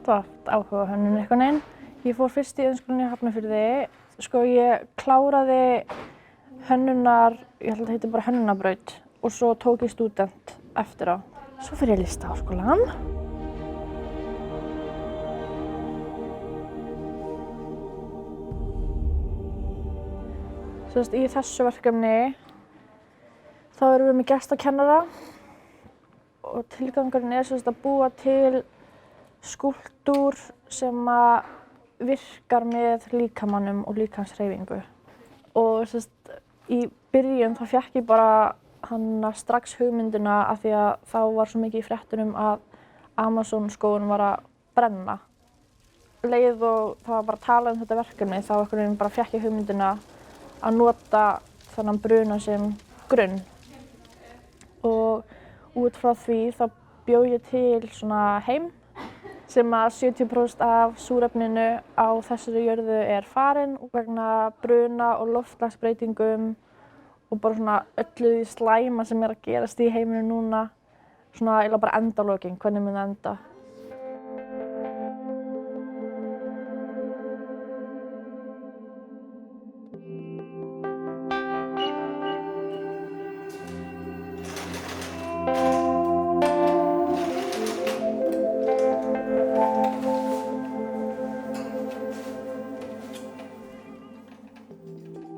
alltaf haft áhuga á hönnun einhvern veginn. Ég fór fyrst í iðnskólann í Hafnarfirði. Ég kláraði hönnunar, ég held að það heitir bara hönnunarbraut og svo tók ég stúdent eftir á. Svo fer ég í Listaháskólann. Í þessu verkefni þá erum við með gestakennara og tilgangurinn er að búa til skúlptúr sem virkar með líkamanum og líkamshreyfingu. Og í byrjun þá fékk ég bara strax hugmyndina af því að þá var svo mikið í fréttunum að Amazon skógurinn var að brenna. Leið og það var bara að tala um þetta verkefni þá bara fékk ég hugmyndina að nota þennan bruna sem grunn. Og út frá því þá bjó ég til svona heim sem að 70% af súrefninu á þessari jörðu er farin vegna bruna og loftslagsbreytingum og bara svona öllu því slæma sem er að gerast í heiminum núna. Svona eiginlega bara endalokin, hvernig mun það enda.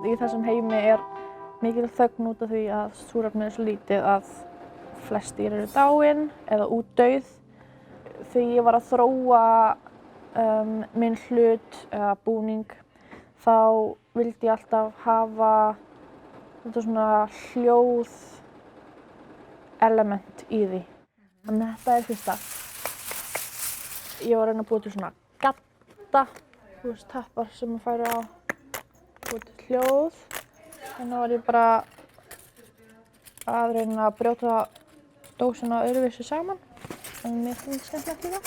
Í þessum heimi er mikil þögn út af því að súrefnið er svo lítið að flest dýr eru dáin eða útdauð. Þegar ég var að þróa minn hlut eða búning þá vildi ég alltaf hafa þetta svona hljóð element í því. Þannig að þetta er fyrsta. Ég var að reyna að búa til svona gadda, tappar sem maður færi á. Búið til hljóð. Þannig var ég bara að reyna að brjóta dósina öðruvísi saman. En mér finnst skemmtilegt líka.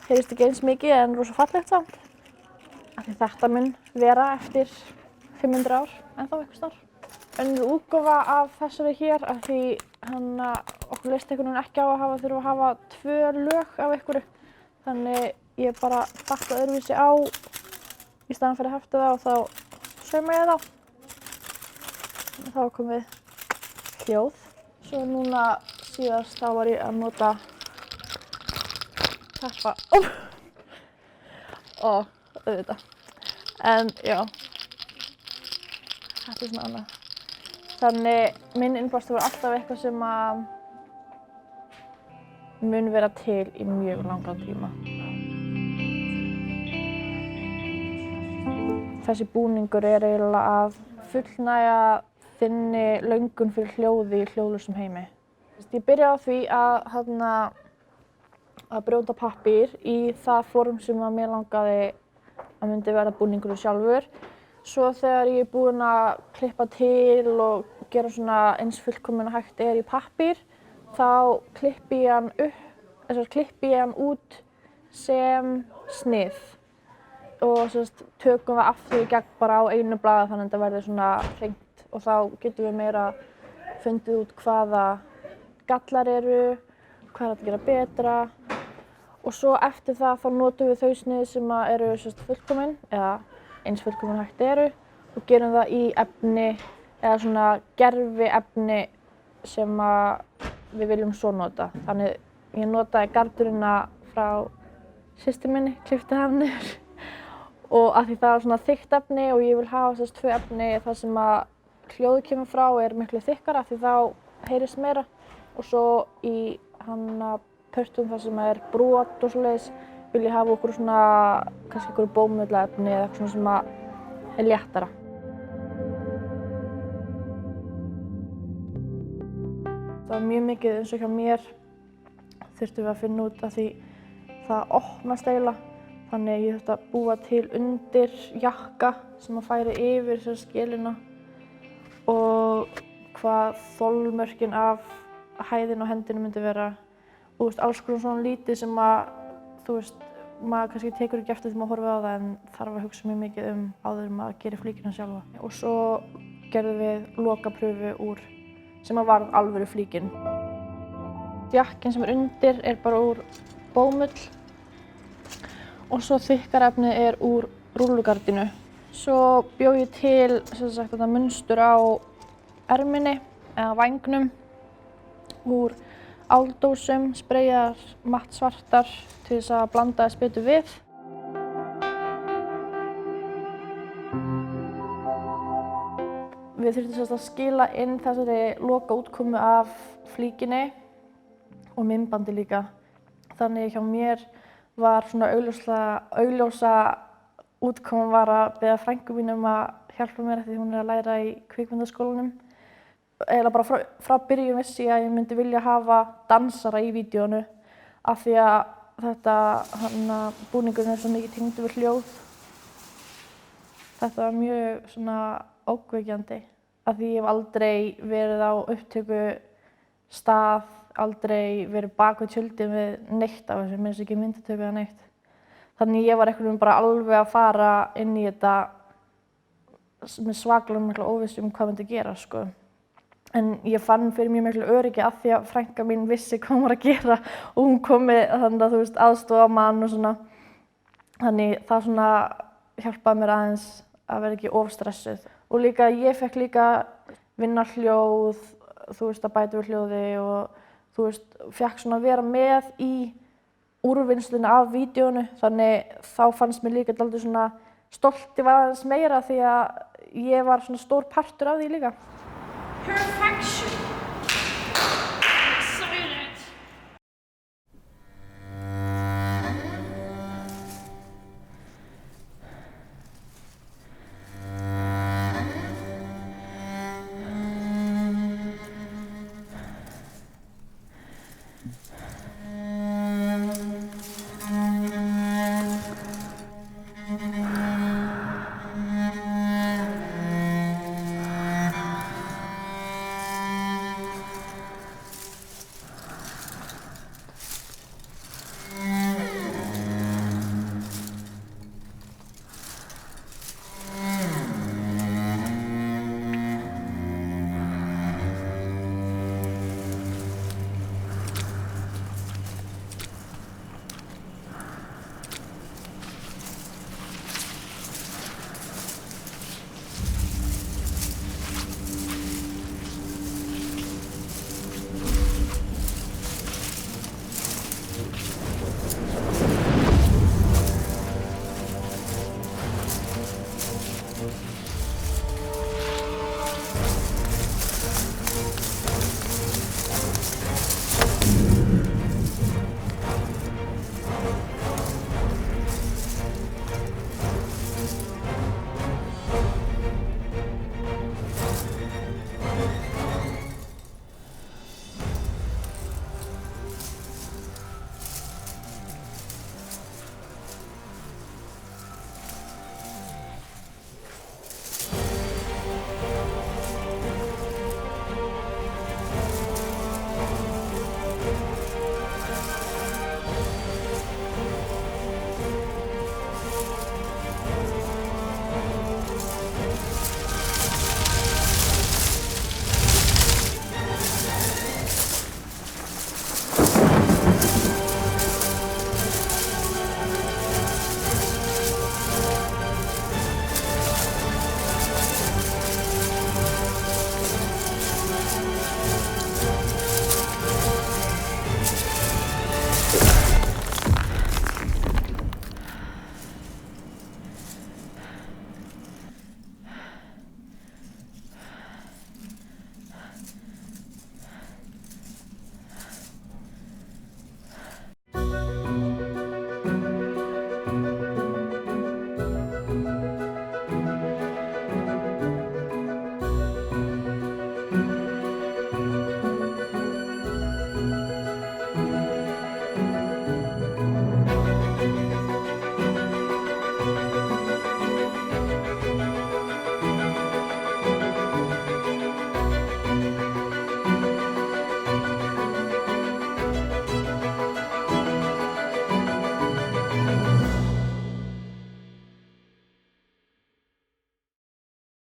Heyrist ekki eins mikið en rosa fallegt samt. Af því þetta mun vera eftir 500 ár ennþá einhvers staðar. Önnur útgáfa af þessari hér af því okkur leist einhvern veginn ekki á að þurfa að hafa 2 lög af einhverju. Þannig ég bara datt öðruvísi á í staðan fyrir að hefta það og þá sauma ég það. Þá er komið hljóð. Svo núna síðast þá var ég að nota tappa. Auðvitað. En já, þetta er svona annað. Þannig minn innblástur var alltaf eitthvað sem mun vera til í mjög langan tíma. Þessi búningur er eiginlega að fullnægja þinni löngun fyrir hljóði í hljóðlausum heimi. Ég byrjaði á því að brjóta pappír í það form sem mér langaði að myndi verða búningurinn sjálfur. Svo þegar ég er búin að klippa til og gera svona eins fullkomin og hægt er í pappír, þá klippi ég hann út sem snið. Og tökum við aftur í gegn bara á einu blaði þannig að þetta verður svona hreint og þá getum við meira fundið út hvaða gallar eru, hvað er hægt að gera betra og svo eftir það þá notum við þau snið sem eru fullkomin eða eins fullkomin hægt eru og gerum það í efni eða svona gervi efni sem við viljum svo nota. Þannig ég notaði gardurina frá systur minni, klippti hann niður. Og af því það er svona þykkt efni og ég vil hafa þessi 2 efni þar sem hljóðið kemur frá er miklu þykkara af því þá heyrist meira og svo í pörtum þar sem er brot og svoleiðis vil ég hafa okkur svona kannski einhverju bómullefni eða eitthvað svona sem er léttara. Það var mjög mikið eins og hjá mér þurftum við að finna út af því það opnast eiginlega. Þannig ég þurfti að búa til undir jakka sem færi yfir skilina og hvað þolmörkin af hæðin á hendinu myndi vera. Og alls konar svona lítið sem maður kannski tekur ekki eftir þegar maður horfir á það en þarf að hugsa mjög mikið áður en maður gerir flíkina sjálfa. Og svo gerðum við lokapröfu úr sem varð alvöru flíkin. Jakkinn sem undir bara úr bómull og svo þykkara efnið úr rúllugardínu. Svo bjó ég til þetta munstur á erminni eða vængnum úr áldósum, spreyjar matt svartar til þess að blanda þess betur við. Við þurftum að skila inn þessari loka útkomu af flíkinni og myndbandi líka. Þannig hjá mér var svona augljósa útkoman var að biðja frænku mín að hjálpa mér því hún að læra í kvikmyndaskólanum. Eiginlega bara frá byrjun vissi ég að ég myndi vilja hafa dansara í vídeónu af því að búningurinn svo mikið tengdur við hljóð. Þetta var mjög svona ógnvekjandi af því ég hef aldrei verið á upptöku stað, aldrei verið bak við tjöldin við neitt af þessu, minnst ekki myndatöku eða neitt. Þannig ég var bara alveg að fara inn í þetta með svakalega mikla óvissu hvað myndi gera, sko. En ég fann fyrir mjög miklu öryggi af því að frænka mín vissi hvað hún var að gera og hún kom með aðstoðarmann og svona. Þannig það svona hjálpaði mér aðeins að vera ekki of stressuð. Og líka ég fekk líka vinna hljóð, að bæta við hljóði og fekk svona að vera með í úrvinnslunni af vídeónu. Þannig þá fannst mér líka dálítið svona stolti var aðeins meira því að ég var svona stór partur af því líka.